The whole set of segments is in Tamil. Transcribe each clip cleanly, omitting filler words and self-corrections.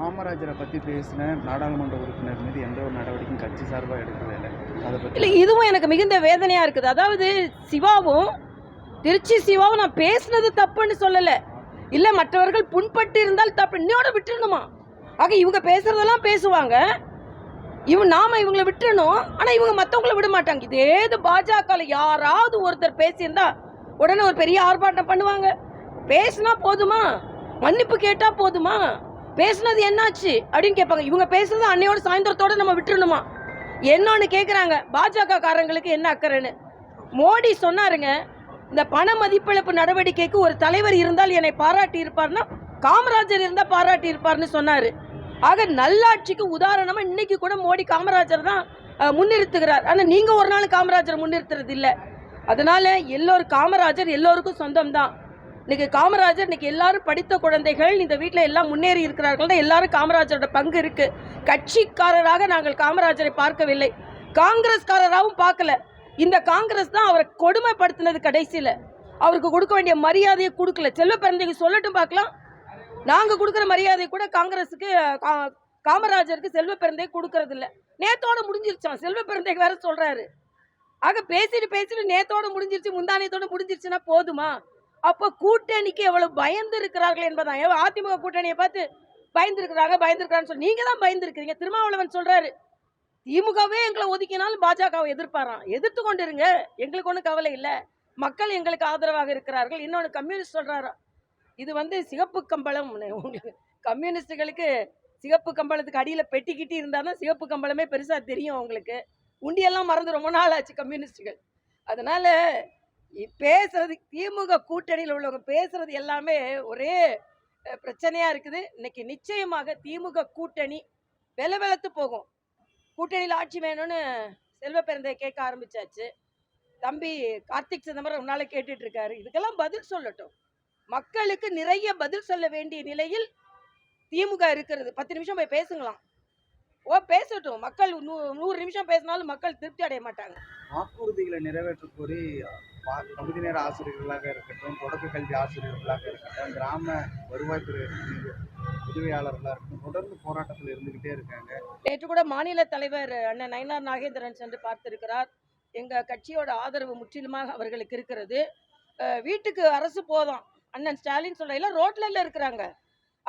காமராஜரை பற்றி பேசின நாடாளுமன்ற உறுப்பினர் மீது எந்த ஒரு நடவடிக்கையும் கட்சி சார்பாக எடுக்கவே இல்லை. அதை பற்றி இல்லை, இதுவும் எனக்கு மிகுந்த வேதனையாக இருக்குது. அதாவது சிவாவும் திருச்சி சிவாவும் நான் பேசுனது தப்புன்னு சொல்லலை, இல்லை மற்றவர்கள் புண்பட்டு இருந்தால் தப்பு இன்னோட விட்டுருணுமா. ஆக இவங்க பேசுறதெல்லாம் பேசுவாங்க, நாம இவங்களை விட்டுறணும். ஆனால் இவங்க மற்றவங்களை விட மாட்டாங்க. இதே பாஜகவில் யாராவது ஒருத்தர் பேசியிருந்தா உடனே ஒரு பெரிய ஆர்ப்பாட்டம் பண்ணுவாங்க. பேசினா போதுமா, மன்னிப்பு கேட்டா போதுமா, பேசுனது என்னாச்சு அப்படின்னு கேட்பாங்க. இவங்க பேசுறது அன்னையோட சாயந்தரத்தோட நம்ம விட்டுருணுமா. என்னன்னு கேட்குறாங்க பாஜக காரங்களுக்கு என்ன அக்கறைன்னு. மோடி சொன்னாருங்க, இந்த பண மதிப்பிழப்பு நடவடிக்கைக்கு ஒரு தலைவர் இருந்தால் என்னை பாராட்டி இருப்பார்னா காமராஜர் இருந்தால் பாராட்டி இருப்பார்னு சொன்னார். ஆக நல்லாட்சிக்கு உதாரணமாக இன்னைக்கு கூட மோடி காமராஜர் தான் முன்னிறுத்துகிறார். ஆனால் நீங்கள் ஒரு நாள் காமராஜர் முன்னிறுத்துறது இல்லை. அதனால எல்லோரும் காமராஜர் எல்லோருக்கும் சொந்தம் தான். இன்னைக்கு காமராஜர், இன்னைக்கு எல்லாரும் படித்த குழந்தைகள் இந்த வீட்டில் எல்லாம் முன்னேறி இருக்கிறார்கள். எல்லாரும் காமராஜரோட பங்கு இருக்கு. கட்சிக்காரராக நாங்கள் காமராஜரை பார்க்கவில்லை, காங்கிரஸ்காரராகவும் பார்க்கல. இந்த காங்கிரஸ் தான் அவரை கொடுமைப்படுத்தினது. கடைசியில் அவருக்கு கொடுக்க வேண்டிய மரியாதையை கொடுக்கல. செல்வ பிறந்தைக்கு சொல்லட்டும் பார்க்கலாம். நாங்கள் கொடுக்குற மரியாதை கூட காங்கிரஸுக்கு காமராஜருக்கு செல்வ பிறந்தை கொடுக்கறது இல்லை. நேத்தோட முடிஞ்சிருச்சான். செல்வ பிறந்தைக்கு வேற சொல்றாரு. ஆக பேசிட்டு நேத்தோட முடிஞ்சிருச்சு, முந்தானியத்தோட முடிஞ்சிருச்சுன்னா போதுமா? அப்போ கூட்டணிக்கு எவ்வளவு பயந்து இருக்கிறார்கள் என்பதான். அதிமுக கூட்டணியை பார்த்து பயந்துருக்கிறான்னு சொல்லி நீங்க தான் பயந்துருக்கிறீங்க. திருமாவளவன் சொல்றாரு, திமுகவே எங்களை ஒதுக்கினாலும் பாஜகவை எதிர்ப்பாராம். எதிர்த்து கொண்டு இருங்க, எங்களுக்கு ஒன்றும் கவலை இல்லை, மக்கள் எங்களுக்கு ஆதரவாக இருக்கிறார்கள். இன்னொன்று கம்யூனிஸ்ட் சொல்றாராம், இது சிகப்பு கம்பளம். உங்களுக்கு கம்யூனிஸ்டுகளுக்கு சிகப்பு கம்பளத்துக்கு அடியில் பெட்டிக்கிட்டு இருந்தால் தான் சிகப்பு கம்பளமே பெருசாக தெரியும். அவங்களுக்கு உண்டியெல்லாம் மறந்து ரொம்ப நாள் ஆச்சு கம்யூனிஸ்டுகள். அதனால பேசுறது, திமுக கூட்டணியில் உள்ளவங்க பேசுறது எல்லாமே ஒரே பிரச்சனையா இருக்குது. இன்னைக்கு நிச்சயமாக திமுக கூட்டணி வெலவெலத்து போகும். கூட்டணியில் ஆட்சி வேணும்னு செல்வ பிறந்தை கேட்க ஆரம்பிச்சாச்சு. தம்பி கார்த்திக் சிதம்பரம் ஒரு நாளை கேட்டுட்டு இருக்காரு. இதுக்கெல்லாம் பதில் சொல்லட்டும். மக்களுக்கு நிறைய பதில் சொல்ல வேண்டிய நிலையில் திமுக இருக்கிறது. 10 நிமிஷம் போய் பேசுங்களாம். பேசட்டும். மக்கள் 100 நிமிஷம் பேசினாலும் மக்கள் திருப்தி அடைய மாட்டாங்க. வாக்குறுதிகளை நிறைவேற்ற கோரி பகுதி நேர ஆசிரியர்களாக இருக்கட்டும், தொடக்க கல்வி ஆசிரியர்களாக இருக்கட்டும், கிராம வருவாய்த்துறை உதவியாளர்களாக இருக்கட்டும், தொடர்ந்து போராட்டத்தில் இருந்துகிட்டே இருக்காங்க. நேற்று கூட மாநில தலைவர் அண்ணன் நயினார் நாகேந்திரன் சென்று பார்த்திருக்கிறார். எங்க கட்சியோட ஆதரவு முற்றிலுமாக அவர்களுக்கு இருக்கிறது. வீட்டுக்கு அரசு போதும். அண்ணன் ஸ்டாலின் சொல்ற ரோட்ல இருக்கிறாங்க.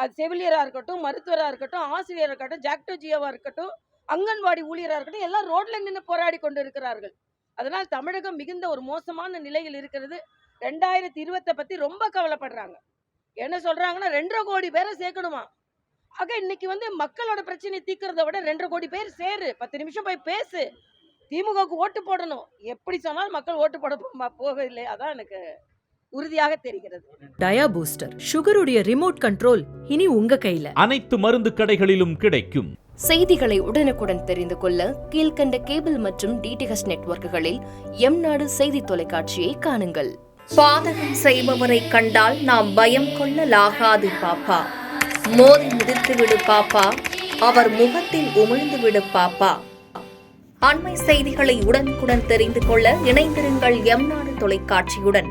அது செவிலியராக இருக்கட்டும், மருத்துவராக இருக்கட்டும், ஆசிரியராக இருக்கட்டும், ஜாக்டோ ஜியோவாக இருக்கட்டும், அங்கன்வாடி ஊழியராக இருக்கட்டும், எல்லாம் ரோட்ல நின்று போராடி கொண்டு இருக்கிறார்கள். அதனால் தமிழகம் மிகுந்த ஒரு மோசமான நிலையில் இருக்கிறது. 2020 பற்றி ரொம்ப கவலைப்படுறாங்க. என்ன சொல்றாங்கன்னா 2.5 கோடி பேரை சேர்க்கணுமா. ஆக இன்னைக்கு மக்களோட பிரச்சனையை தீர்க்கிறத விட 2.5 கோடி பேர் சேரு, 10 நிமிஷம் போய் பேசு, திமுகவுக்கு ஓட்டு போடணும். எப்படி சொன்னாலும் மக்கள் ஓட்டு போட போகவில்லை. அதான் எனக்கு உறுதியாக தெரிகிறது. டயா பூஸ்டர், சுகருடைய ரிமோட் கண்ட்ரோல் இனி உங்க கையில. அனைத்து மருந்து கடைகளிலும் கிடைக்கும். செய்திகளை உடனுக்குடன் தெரிந்து கொள்ள கீழ்க்கண்ட கேபிள் மற்றும் டிடிஹெச் நெட்வொர்க்குகளில் எம்நாடு செய்தி தொலைக்காட்சியை காணுங்கள். பாதகம் செய்பவரை கண்டால் நாம் பயம் கொள்ளலாகாது பாப்பா. மோதி மிதித்து விடு பாப்பா, அவர் முகத்தில் உமிழ்ந்து விடு பாப்பா. அண்மை செய்திகளை உடனுக்குடன் தெரிந்து கொள்ள இணைந்திருங்கள் எம்நாடு தொலைக்காட்சியுடன்.